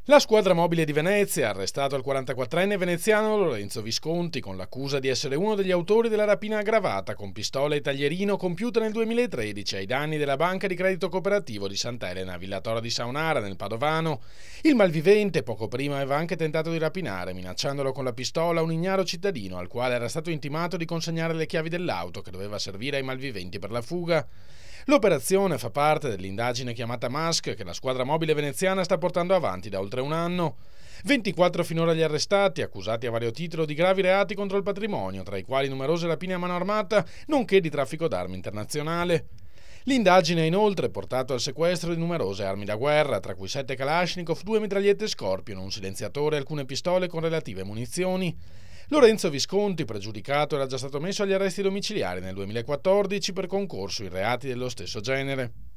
La squadra mobile di Venezia ha arrestato il 44enne veneziano Lorenzo Visconti con l'accusa di essere uno degli autori della rapina aggravata con pistola e taglierino compiuta nel 2013 ai danni della banca di credito cooperativo di Sant'Elena a Villatora di Saonara nel Padovano. Il malvivente poco prima aveva anche tentato di rapinare, minacciandolo con la pistola, un ignaro cittadino al quale era stato intimato di consegnare le chiavi dell'auto che doveva servire ai malviventi per la fuga. L'operazione fa parte dell'indagine chiamata Mask che la squadra mobile veneziana sta portando avanti da oltre un anno. 24 finora gli arrestati, accusati a vario titolo di gravi reati contro il patrimonio, tra i quali numerose rapine a mano armata, nonché di traffico d'armi internazionale. L'indagine ha inoltre portato al sequestro di numerose armi da guerra, tra cui 7 Kalashnikov, 2 mitragliette Scorpion, un silenziatore e alcune pistole con relative munizioni. Lorenzo Visconti, pregiudicato, era già stato messo agli arresti domiciliari nel 2014 per concorso in reati dello stesso genere.